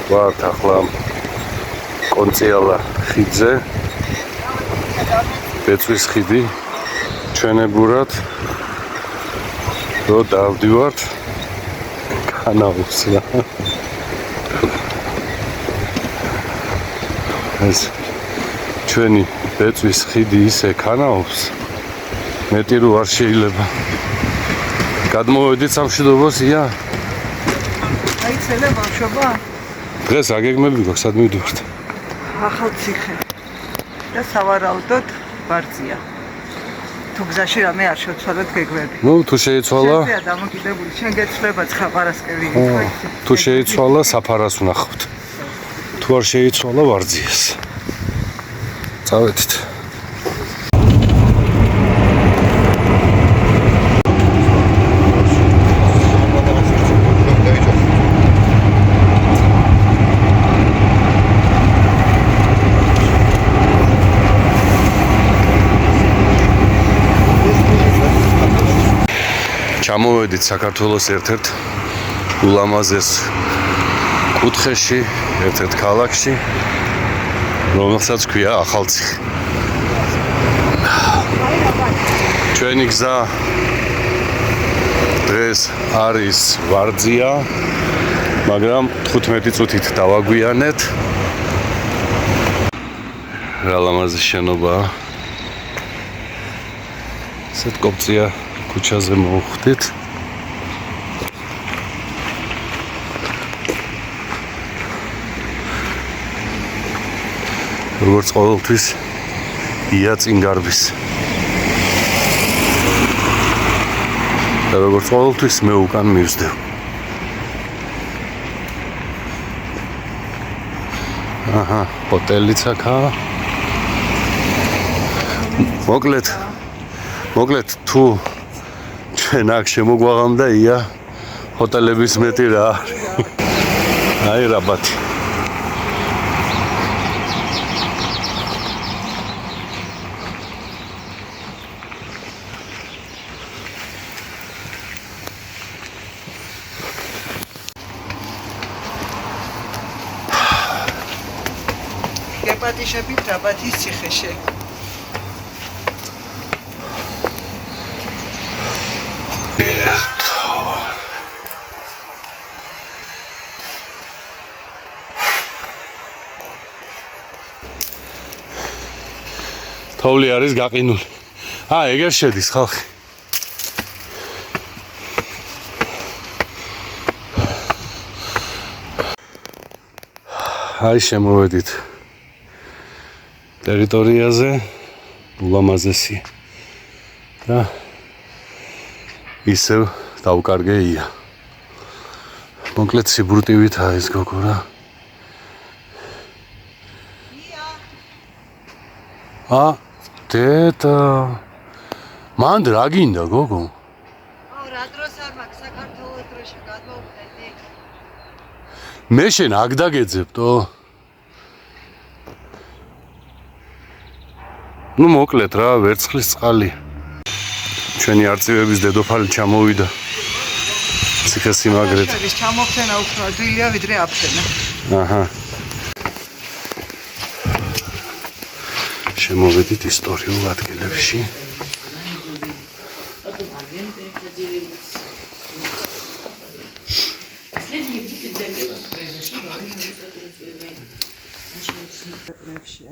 ვართ ახლა კონციალა ხიდზე. ბეწვის ხიდი ჩვენებურად რო დავდივართ კანაუსი. ეს ჩვენი ბეწვის ხიდი ისე კანაობს. მეტი რო არ შეიძლება. გადმოვედით სამშვიდობოს ია. აი ცელა ბავშვობა. დღეს აგეგმები გვაქვს სად მივდივართ? ახალციხე. და სავარაუდოდ ვარძია. თუ გზაში რამე არ შევცვალოთ გეგმები. ნუ თუ შეიცვალა. შენია დამოკიდებული, შენ გეცვლება ცხა პარასკევი ითქვა. თუ შეიცვალა საფარას ვნახავთ. თუ არ შეიცვალა ვარძიას. წავედით. ჩამოვედით საქართველოს ერთ-ერთ ულამაზეს კუთხეში, ერთ-ერთ ქალაქში, რომელსაც ქვია ახალციხე. ჩვენი გზა დღეს არის ვარძია, მაგრამ 15 წუთით დავაგვიანეთ. რა ლამაზი შენობაა. ესეთ კოპწია ქუჩაზე მოვხვდით. როგორც ყოველთვის ია წინ გარბის. და როგორც ყოველთვის მე უკან მივსდევ. აჰა, ჰოტელიც აქაა. მოკლედ თუ ჩვენ აქ შემოგვაღამდა ია ჰოტელების მეტი რა. აი რაბათი. გეპატიშებით რაბათის ციხეში. თოვლი არის გაყინული. ეგერ შედის ხალხი. აი შემოვედით ტერიტორიაზე, ულამაზესი და ისევ დავკარგე ია. მოკლედ სიბრუტივითაა ეს გოგო რა. დედა მანდ რა გინდა გოგო? რა დროს არ მაქვს საქართველოს დროში გადმოვხდები. მე შენ აქ დაგეძებტო? ნუ მოკლედ რა, ვერცხლის წყალი. ჩვენი არწივების დედოფალი ჩამოვიდა. ციხესიმაგრედ. ეს ჩამოხდენა უფრო ადვილია ვიდრე აფრენა. აჰა. შემოვედით ისტორიულ ადგილებში.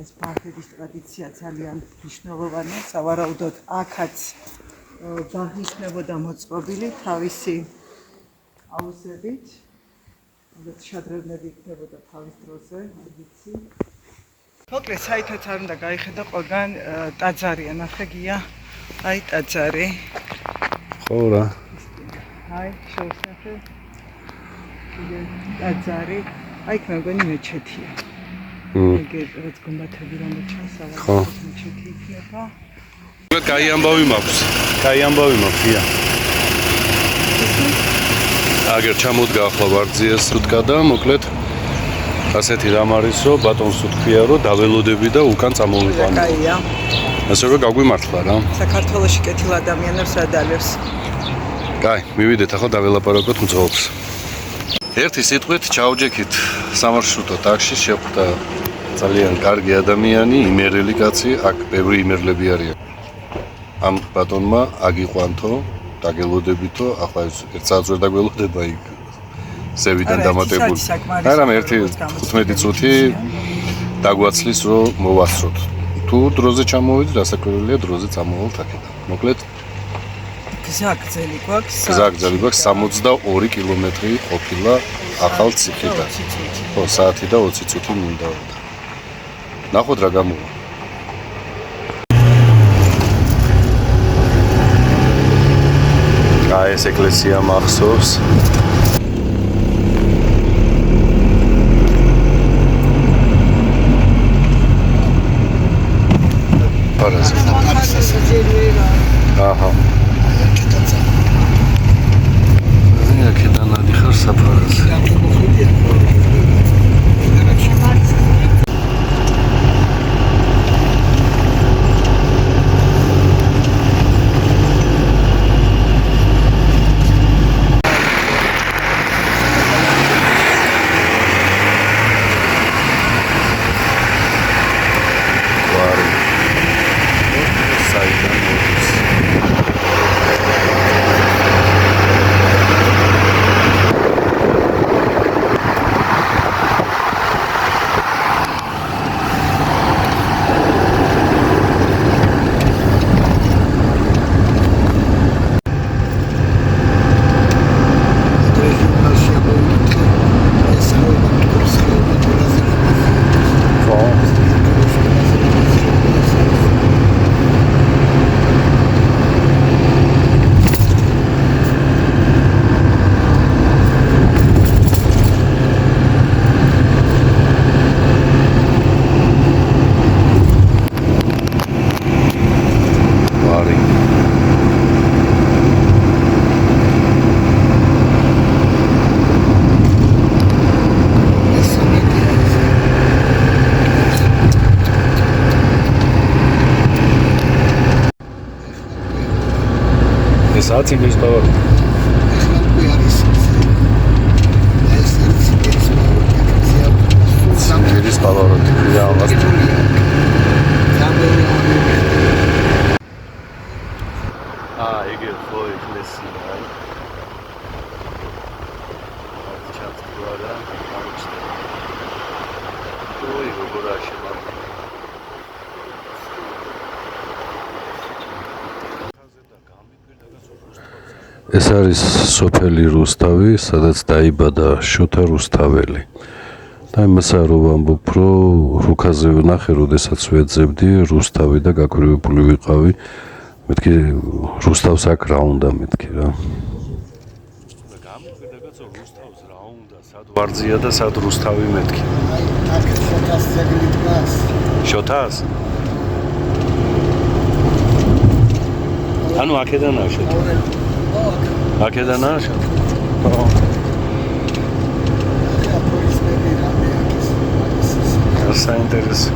ეს ბაღების ტრადიცია ძალიან მნიშვნელოვანია. სავარაუდოდ აქაც ბაღისნებოდა მოწყობილი თავისი აუზებით. შადრევნები იქნებოდა თავის დროზე, არ ვიცი. მოკლედ საერთოდ არ უნდა გაიხედა ყველგან ტაძარი, ნახე გია, აი ტაძარი. ხო რა. აი შევსახე. ტაძარი, აი მე მგონი მეჩეთია. ეგ რაც გუმბათები რომ ჩანს, სავარაუდოდ მეჩეთი იქნება. კაი ამბავი მაქვს, ია. აგერ ჩამოდგა ახლა ვარძიას სუტკა და მოკლედ ასეთი რამ არის, რომ ბატონს უთქვია, რომ დაველოდები და უკან წამოვიყვანო. კაია. ასევე გაგვიმართლა რა. საქართველოში კეთილ ადამიანებს ადალებს. კაი, მივიდეთ ახლა დაველაპარაკოთ მძღოლს. ერთი სიტყვით ჩაუჯექით სამარშრუტო ტაქსში შეხვდა ძალიან კარგი ადამიანი, იმერელი კაცი, აქ ბევრი იმერლები არიან. ამ ბატონმა აგიყვანთო, დაგელოდებითო, ახლა ეს ერთ საათს ვერ დაგველოდება იქ ზევიდან დამატებული. მაგრამ ერთი 15 წუთი დაგვაცლის რომ მოვასწროთ. თუ დროზე ჩამოვიდეთ, რასაკვირველია დროზე წამოვალთ აქედან. მოკლედ გზაგზელი გვაქვს 62 კილომეტრი ყოფილა ახალ ციხიდან. ხო, საათი და 20 წუთი მინდა. ნახოთ რა გამოვა. ეს ეკლესია მახსოვს. პარაზა. აჰა. აქედან ადიხარ საფარაზე. საათი მის ბავშვი. სამჯერის ბავშვი და ამას. იგი ხო ეკლესია. ჩატყუარა, გამიჩნდა. ოი როგორ აშენა. ეს არის სოფელი რუსთავი, სადაც დაიბადა შოთა რუსთაველი. და იმასაა რომ ვამბობ, რომ რუქაზე ვნახე, როდესაც ვეძებდი რუსთავი და გაკვირვებული ვიყავი. მეთქი რუსთავს აქ რა უნდა მეთქი რა. და გამიკვირდა კაცო რუსთავს რა უნდა, სად ვარძია და სად რუსთავი მეთქი. აქ შოთას ძეგლი დგას. შოთას? ანუ აქედანაა შოთა. აქედანაა შოთა. ხო. საინტერესო.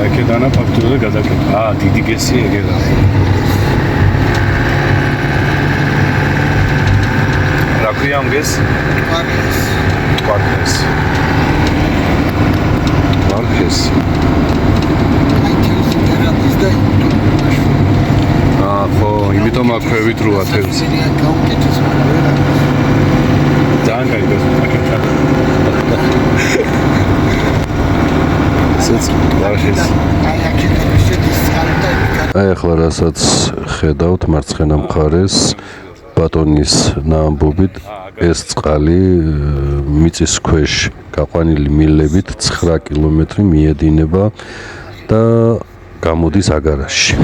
აქედანა ფაქტურად გადაკეთდა. დიდი გესი ეგედა. რა ქვია ამ გეს? კვარკეს. ხო, იმიტომ აქ ქვევით რო ათევს. ძალიან კარგი გასაკეთდა. აი ახლა რასაც ხედავთ მარცხენა მხარეს ბატონის ნაამბობით ეს წყალი მიწის ქვეშ გაყვანილი მილებით 9 კილომეტრი მიედინება და გამოდის აგარაში.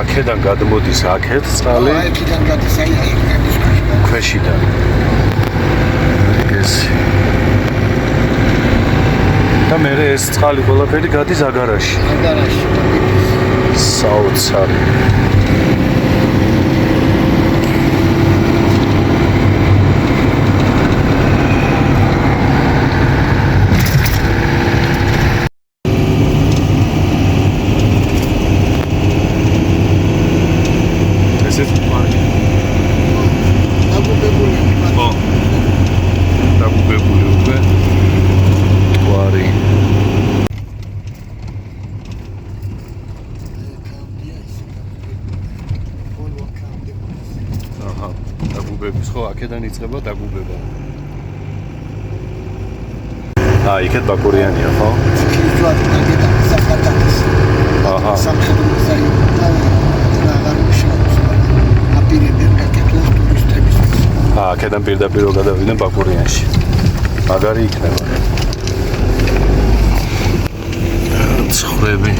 აქედან გადმოდის აქეთ წყალი. აქედან გადის აი ქვეშიდან. ეს და მე ეს წყალი ყველაფერი გადის აგარაში. საოცარი. აქედან იწყება დაგუბება. იქეთ ბაკურიანია, ხო? აჰა. აქედან პირდაპირ გადავიდნენ ბაკურიანში. მაგარი იქნება. ცხრები.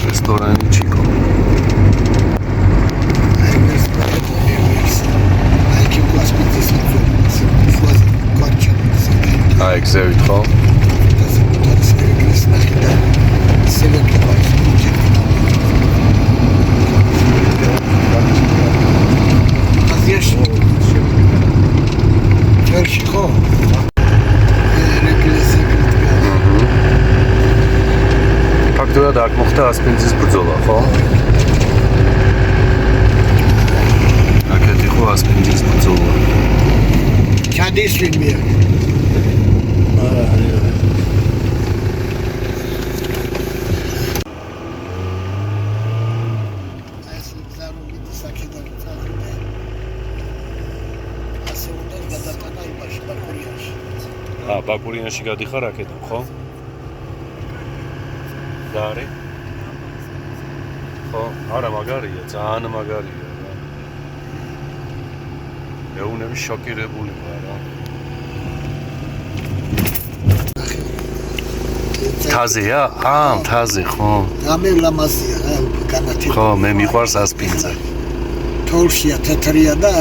Restorani Chico. Exact, ხო? ფაქტობრივად აქ მოხდა ასპინძის ბრძოლა, ხო? აქეთ იყო ასპინძის ბრძოლა. ჩადის ვინმე? ბაკურიანში გადიხარ აქედან, ხო? და არის? ხო, არა მაგარია, ძალიან მაგარია რა. მეუნები შოკირებული ვარ რა. თაზეა? თაზე, ხო. გამე ლამაზია რა, განათი. ხო, მე მიყვარს ასპინძა. თოლშია თეთრია და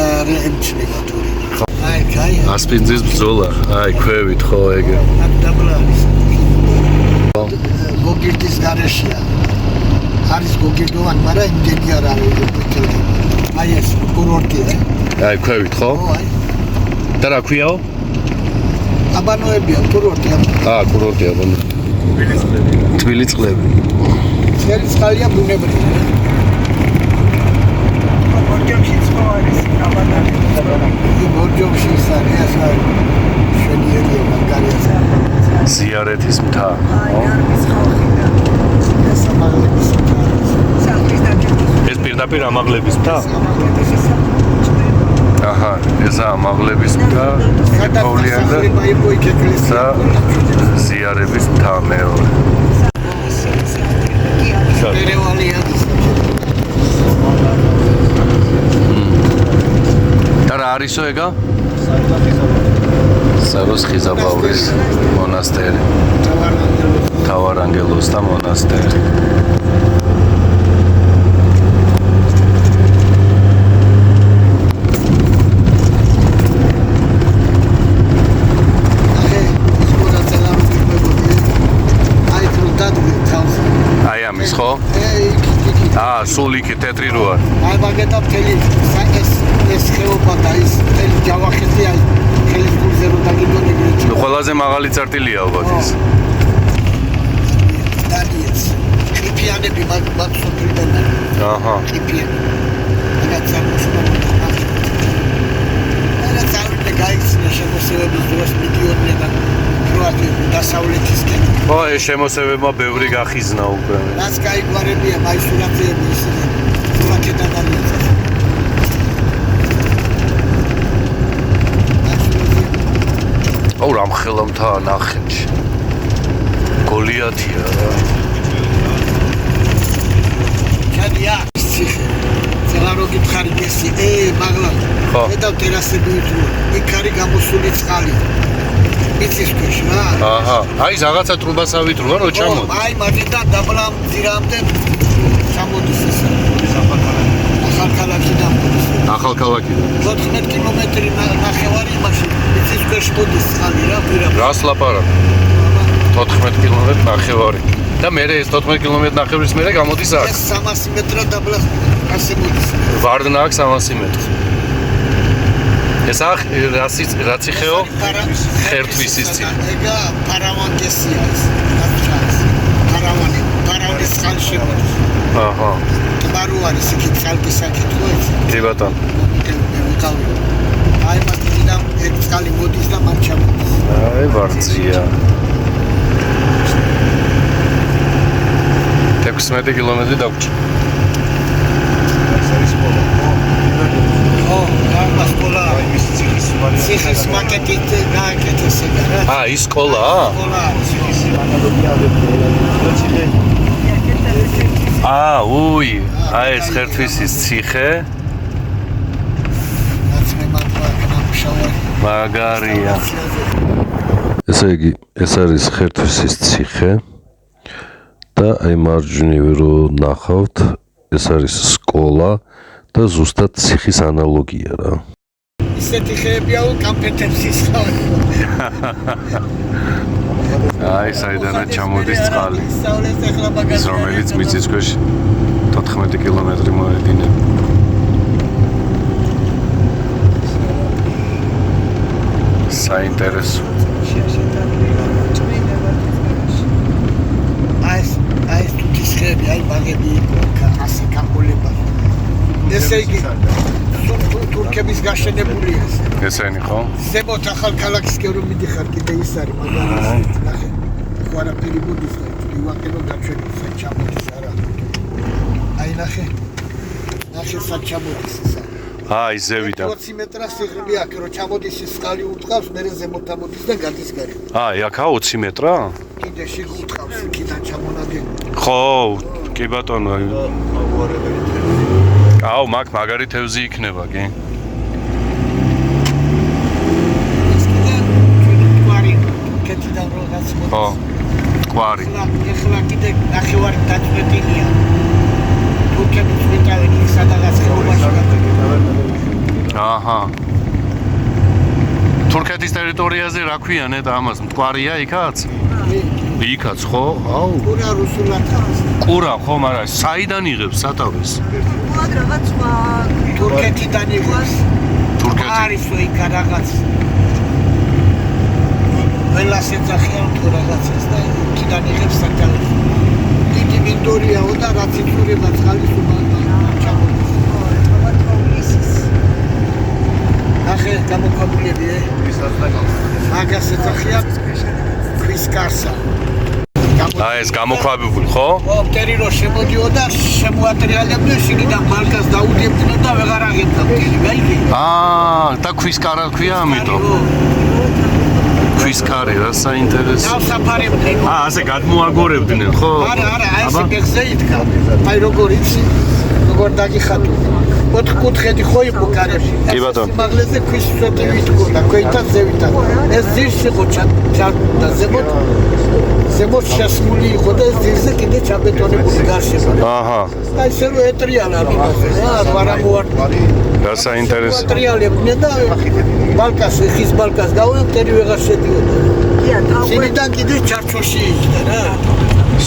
ემჩნევა თორი. კაი. ასპინძის ბრძოლა, ქვევით ხო ეგე. აქ დაბლა არის. გოგირდის გარეშეა. არის გოგირდოვანი, მაგრამ იმდენი არ არის. ეს კურორტია. ქვევით ხო? ხო, და რა ქვიაო? აბანოებია, კურორტია. კურორტია, აბანო. თბილი წყლები. წელი წყალია ბუნებრივი. ბორჯომში სხვა არის, აბანანი. ბორჯომში არის შვედიელია მაგარია. ზიარეთის მთა. ეს პირდაპირ ამაღლების მთა? აჰა, ესა ამაღლების მთა, პავლიან და ზიარების მთა მეორე. და რა არისო ეგა? საროს ხიზაბავლის მონასტერი. თავარანგელოსთა მონასტერი. ხო? სულ იქ თეთრი როა. აი მაგეთა მთელი ეს ხეობა და ის მთელი ჯავახეთი აი ხელის გულზე რო დაგიდონ ეგრეთ. ყველაზე მაღალი წერტილია ალბათ ის. დარიეც. კიფიანები მაგ სოფლიდან. აჰა. კიფიანი. რაღაც სამუშაო. არა ძალიან გაიქცნა შემოსევების დროს მიდიოდნენ და კროატიული დასავლეთისკენ. ხო, ეს შემოსევებმა ბევრი გახიზნა უკვე. რაც გაიგვარებია მაისურათეები ისინი. სურათიდან არიეცა. რა მხელამთაა ნახეთში. გოლიათია რა. ჩადია. ცელა რო გითხარი გესი, მაგლა. ხო. და ტერასები ვიტრო. იქ არის გამოსული წყალი. იცის ქვეშ რა. აჰა. აი რაღაცა ტრუბასავით როა რო ჩამოდი. აი მაგიდან დაბლა მძირამდე ჩამოდის ეს. ახალქალაქიდან. ახალქალაქიდან. 14 კილომეტრი ნახევარი იმაში. იცის ქვეშ მოდის წყალი რა, პირა. რას ლაპარაკ? 14 კილომეტრი ნახევარი. და მე ეს 14 კილომეტრი ნახევრის მერე გამოდის აქ. ეს 300 მეტრა დაბლა ასე მოდის. ვარდნა აქვს 300 მეტრი. ეს რაც იხეო? ხერთვის ისწი. ეგა პარავანგესია ეს. პარავანის წყალში მოდის. აჰა. ტბარუ არის იქით ხალხი საკითხო ეს. კი ბატონო. თავი. აი მაგიდან ერთ წალი მოდის და მან ჩამოდის. აი ვარძია. 16 კილომეტრი დაგვრჩა. სკოლა. ციხის მაკეტით გააკეთეს ეგ რა. ის სკოლაა? უი, ეს ხერთვისის ციხე. მაგარია. ესე იგი, ეს არის ხერთვისის ციხე და აი მარჯვნივ რო ნახავთ, ეს არის სკოლა და ზუსტად ციხის ანალოგია რა. ისეთი ხეებია კამპეტებს ისხავენ. აი საიდანაც ჩამოდის წყალი. ის რომელიც მიწისქვეშ 14 კილომეტრი მოედინება. საინტერესო. აი თუთის ხეები, აი ბაგები ასე გამოლება. ესე იგი თურქების გაშენებულია ეს. ესენი ხო? ზემოთ ახალ ქალაქისკენ რომ მიდიხარ კიდე ის არის მაგარი. ნახე. ხო არაფერი მოდის და ივაყენო გაჩვენებს საჩამოდის არა. აი ნახე. ნახე საჩამოდის ისა. ის ზევიდან. 20 მეტრა სიღრმე აქვს რომ ჩამოდის ის წყალი უტყავს, მერე ზემოთ ამოდის და გადის გარეთ. აქა 20 მეტრა? კიდე შიგ უტყავს იქიდან ჩამონადენი. ხო, კი ბატონო. მაგ მაგარი თევზი იქნება, კი? ეს კიდე თქვარი კეთიდან რაღაც მოდის. ხო. თქვარი. ეხლა კიდე ნახევარი დაწყვეტილია. თურქები წვიტავენ იქ სადღაც ხეობაში. თურქეთის ტერიტორიაზე რა ქვიანეთ ამას? მტკვარია იქაც? იქაც ხო? ყურა რუსულად. ყურა ხო, მაგრამ საიდან იღებს სათავეს? რაღაც თურქეთიდან იღებს. თურქეთი. არის იქ რაღაც. ყველას ეძახიან თუ რაღაცას და იქიდან იღებს სათავეს. დიდი მინდორიაო და რაც იწურება წყალის უბანდა ჩამოდის. ახე გამოქვაბულები მაგას ეძახიან ქვის კარსა. ეს გამოქვაბული ხო? მტერი რო შემოდიოდა შემოატრიალებდნენ შიგნიდან ბალკას დაუდებდნენ და ვეღარ აღებდა მტერი გაიგე? და ქვის კარა ქვია ამიტომ. ქვის კარი რა საინტერესო. დავსაფარებდნენ. ასე გადმოაგორებდნენ ხო? არა, აი ეს ბეხზე იდგა. აი როგორ იცი? როგორ დაგიხატო. 4 კუთხედი ხო იყო კარები. კი ბატონო. მაგლეზე ქვის სვეტები თქონდა, ქვეითაც ზევითაც. ეს ძირში იყო და ზემოთ შესმული იყო და ეს ძირზე კიდე ჩაბეტონებული გარშემო. აი ესე რომ ეტრიალა იმაზე რა, არა მოარტყარი. რა საინტერესო. ეტრიალებდნენ და ბალკას, ხის ბალკას გავემტერი ვეღარ შედიოდა. შენიდან კიდე ჩარჩოში იჯდა რა.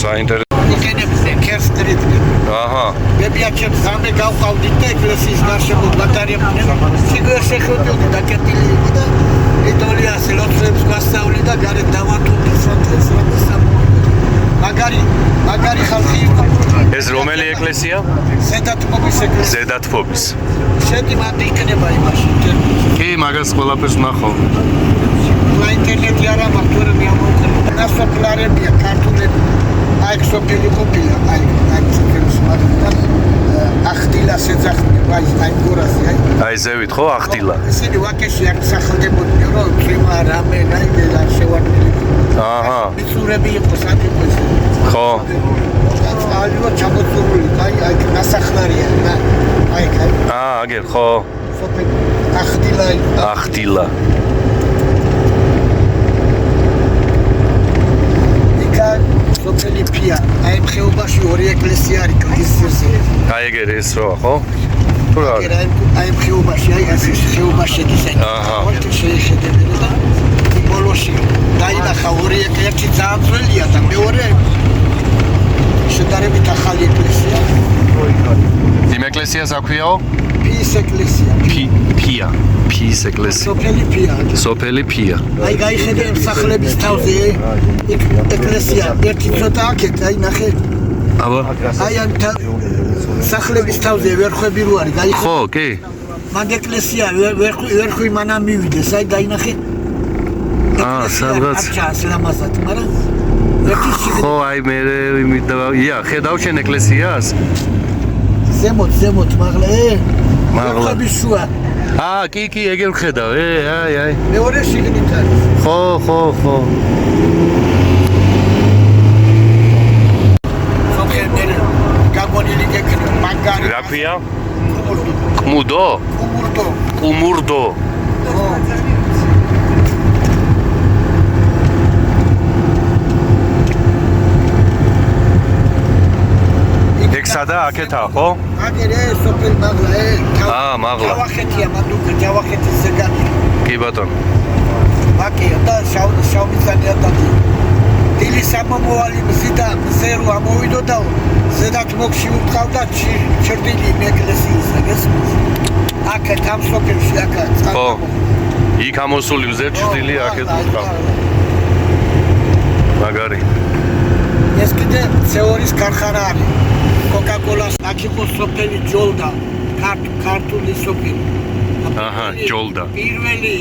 საინტერესო. იყენებდნენ კერსტრიტი. მებიაჩებს სამე გავყავდით და ეკლესიის გარშემო ბატარეებდნენ. შიგერ შეხვედროდი და კეთილი იყო და იტალიას ლოცვებს გასწავლი და გარეთ დავატოვდი სანთეს რამესა. მაგარი ხალხი იყო. ეს რომელი ეკლესია? ზედათბობის ეკლესია. ზედათბობის. შედი მანდ იქნება იმაში. კი, მაგას ყველაფერს ნახავ. ინტერნეტი არა მაქვს, თუ მე ამოვხდი. ნასოფლარებია, ქართულები. აი სოფელი ყოფილა, აი ციფრის მაგდან ახდილას ეძახდნენ, აი გორაზე, აი ზევით ხო ახდილა? ისინი ვაკეში არ სახელდებოდნენ, რომ წვიმა რამე, აი არ შევარდნილი. მიცურები იყო საკითხი. ხო. წყალი რო ჩამოწურული, აი ნასახლარია, აი. აგერ ხო. სოფელი ახდილა. ახდილა. სოფელი ფია, აი ხეობაში ორი ეკლესია არის კლდის ძირზე. აი ეგერ ეს როა ხო? თუ რა? აი ხეობაში, აი ეს ხეობაში გისაი. შეხედები და ბოლოში დაინახა ორი ერთი ძალიან ძველია და მეორე შედარებით ახალი ეკლესია. იმ ეკლესიას აქვიაო? ფიის ეკლესია. ფია. ფიის ეკლესია. სოფელი ფია. აი გაიხედე სახლების თავზე. იქ ეკლესია ერთი ცოტა აქეთ, აი ნახე. აი ამ სახლების თავზე ვერხვები რო არის, გაიხედე. ხო, კი. მან ეკლესია ვერ ხვიმანა მივიდეს, აი დაინახე. სადღაც. არჩას ლამაზად, მაგრამ ერთი შიგნით. ხო, აი მე ია, ხედავ შენ ეკლესიას? ზემოთ, მაღლა, მაღლა. შუა. კი, ეგერ ხედავ, აი. მეორე შიგნით არის. ხო. სოფხენელი გაგონილი გეკრა, მაგარი. რა ქვია? კუმურდო. ექსადა აქეთა, ხო? აგერე სოფელ მაღლა, მაღლა. ჯავახეთია, მანდუკა ჯავახეთის ზეგანი. კი ბატონო. ვაკია და შავმიწანი ატაკი. დილი სამომოვალი მზიდა მზერო ამოვიდო და ზედათ მოგში უყავდა ჩრდილი ეკლესიის ეს. აქეთ ამ სოფელში აქა. ხო. იქ ამოსული მზე ჩრდილი აქეთ უყავ. მაგარი. ეს კიდე ცეორის ქარხანა არის. კოკა-კოლას აქ იყო სოფელი ჯოლდა, ქართული სოფელი. ჯოლდა. პირველი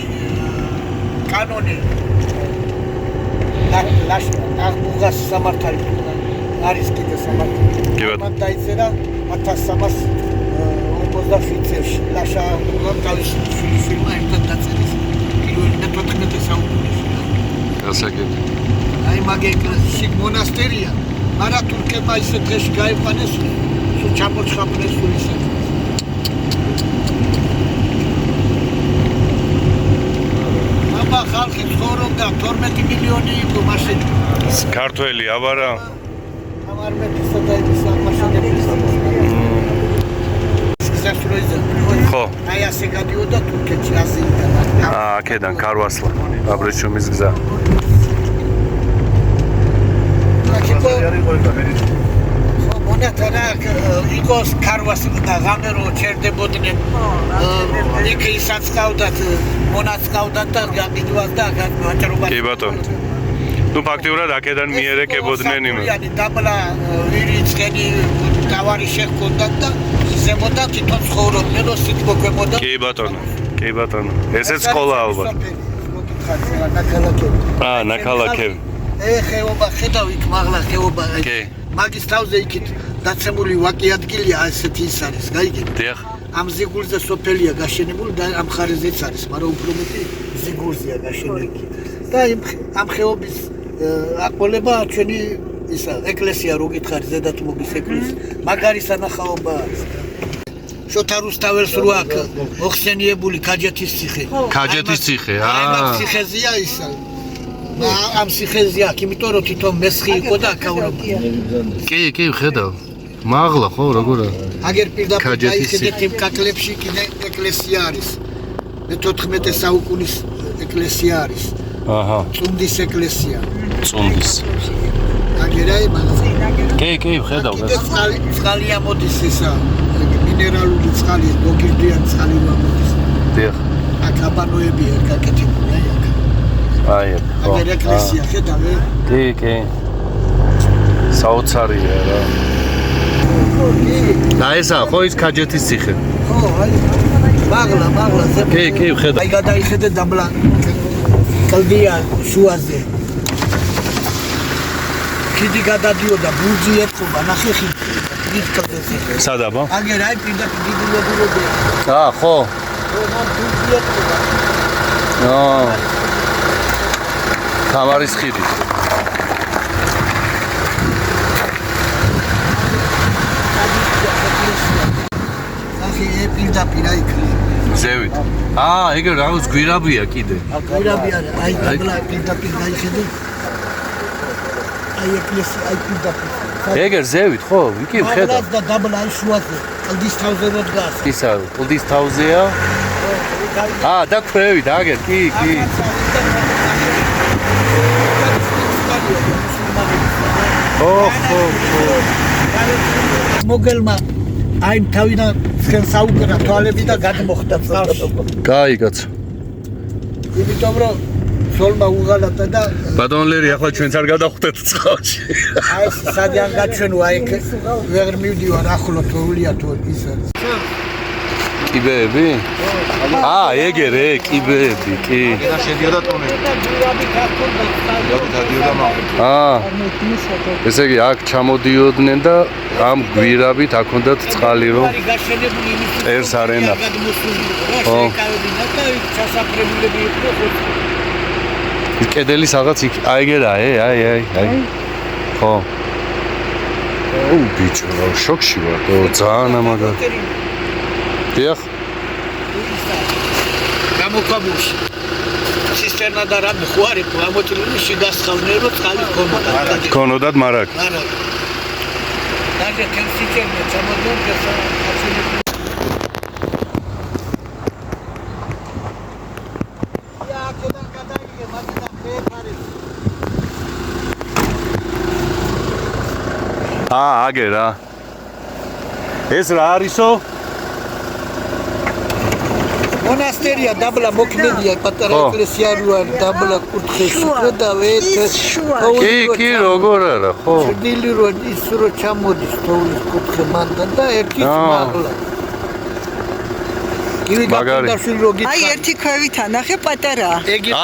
კანონი აღბუღას სამართალი არის კიდე სამართალი. კი ბატონო. მან დაიწერა 1357 წელს ლაშა აღბუღამ თავისი შვილმა ერთად დაწერეს პირველი და 14 საუკუნეში. გასაგები. აი მაგ ეკლესიაში მონასტერია, მაგრამ თურქებმა ისე დღეში გაიყვანეს, სულ ჩამოჩხაპნეს სულ ისე. ხალხი ცხოვრობდა 12 მილიონი იყო მაშინ. ქართველი აბარა. ამარ მეფისა და ის აღმაშენებლის. ხო. აი ასე გადიოდა თურქეთში ასე. აქედან ქარვასლა. აბრეშუმის გზა. მონათარა იყოს ქარვასლა და ღამერო ჩერდებოდნენ. იქ ისაც ყავდათ, მონაც ყავდათ და გაყიდვას და გაჭრობა. კი ბატონო. ნუ ფაქტიურად აქედან მიერეკებოდნენ იმას. დაბლა ვირიცხენი დავარი შეჰქონდათ და ზემოდან თვითონ ცხოვრობდნენ, ოსით მოგვემოდა. კი ბატონო. ესეც სკოლა ალბათ. ნაქალაქები. ხეობა ხედავ იქ მაღლა ხეობა. კი. მაგის თავზე იქით დაცემული ვაკი ადგილია ასეთი ის არის, გაიგეთ? დიახ. ამ ზიგურზე სოფელია გაშენებული და ამ ხარეზეც არის, მაგრამ უფრო მეტი ზიგურზეა გაშენებული. და ამ ხეობის აყოლება ჩვენი ისა ეკლესია რო გითხარი ზედათ მოგის ეკლესია. მაგარი სანახაობა არის. შოთა რუსთაველს რო აქ მოხსენიებული ქაჯეთის ციხე. ქაჯეთის ციხე, ამ ციხეზეა ისა. ამ ციხეზეა, იმიტომ რომ თვითონ მესხი იყო და აქავრობა. კი, ხედავ. მაღლა ხო, როგორა? აგერ პირდაპირ აიხედეთ იმ კაკლებში კიდე ეკლესია არის. მე-14 საუკუნის ეკლესია არის. წუნდის ეკლესია. წუნდის. აგერაი მაგაზე. კი, ხედავ. წყალი ამოდის ისა. მინერალური წყალი, გოგირდიანი წყალი ამოდის. დიახ. აქ აბანოებია გაკეთებული აქ. აი, ხო. აგერ ეკლესია ხედავ? კი. საოცარია რა. და ესა ხო ის ქაჯეთის ციხე? ხო, აი. მაღლა ზემოთ. კი, ხედავ. აი გადაიხედე დაბლა. კლდია შუაზე. ხიდი გადადიოდა ბურჯი ეთყობა, ნახე ხიდი. დიდ კლდეზე. სადაბა? აგერ აი პირდაპირ დიდულობია. ხო. მან ბურჯი ეთყობა. თამარის ხიდი. ნახე პირდაპირ აი ზევით. ეგ რაღაც გვირაბია კიდე. გვირაბია, აი დაბლა პირდაპირ გაიხედე. აი ეკლესია, აი პირდაპირ. ეგერ ზევით ხო? ვიკი ვხედავ. და დაბლა აი შუაზე, კლდის თავზე რო დგას. ისა, კლდის თავზეა. და ქვევით, აგერ, კი. ხო. მოგელმა აი თავიდან თქვენ საუკრა თვალები და გადმოხდა წყალში. კაი კაცო. იმიტომ რომ ცოლმა უღალატა და ბატონლერი ახლა ჩვენც არ გადახვდეთ წყალში. აი სადიან გაჩვენო აი ვერ მივდივარ ახლო თოვლია თუ ის არის. კიბეები? ეგერე, კიბეები, კი. და შედიოდა ტონები. დადიოდა მაგ. ესე იგი აქ ჩამოდიოდნენ და ამ გვირაბით აქ უნდათ წყალი რომ წერს არ ენახა. ხო. კედელი რაღაც იქ აიგერა, აი. ხო. ბიჭო, შოქში ვარ, ძალიან ამაგად. დიახ. გამოქვაბულში ცისტერნა და რამე ხო არის გამოწილული შეგასხავდნენ რომ წყალი ქონოდა. ქონოდათ მარაგ. даже консистентно ჩამოდიოდნენ გასაჩინებელი. აქედან გადაიგე მაგიდან ფერფარი. აგერა. ეს რა არისო? მონასტერია დაბლა მოქმედია პატარა ეკლესია როა დაბლა კუთხეში ხედავთ კი როგორ არა ხო დილი რო ის რო ჩამოდის თოვლის კუთხე მანდან და ერთი მაღლა გივი გაფრინდაშვილი რო გითხარ აი ერთი ქვევით ანახე პატარა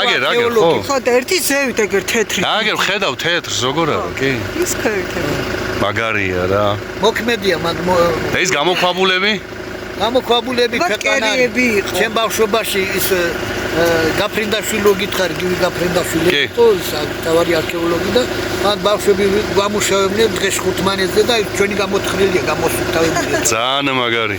აგერ ხო და ერთი ზევით ეგერ თეთრი აგერ ხედავ თეთრს როგორ არა კი ის ქვევით მაგარია რა მოქმედია მაგ და ის გამოქვაბულები გამოქვაბულები ფეტანები ჩემ ბავშვობაში ის გაფრინდაშვილი რო გითხარ გივი გაფრინდაშვილი ხო ის თავარი არქეოლოგი და მან ბავშვები გამუშავებდნენ დღეს 5 მანეთზე და ჩვენი გამოთხრილია გამოსუფთავებულია ძალიან მაგარი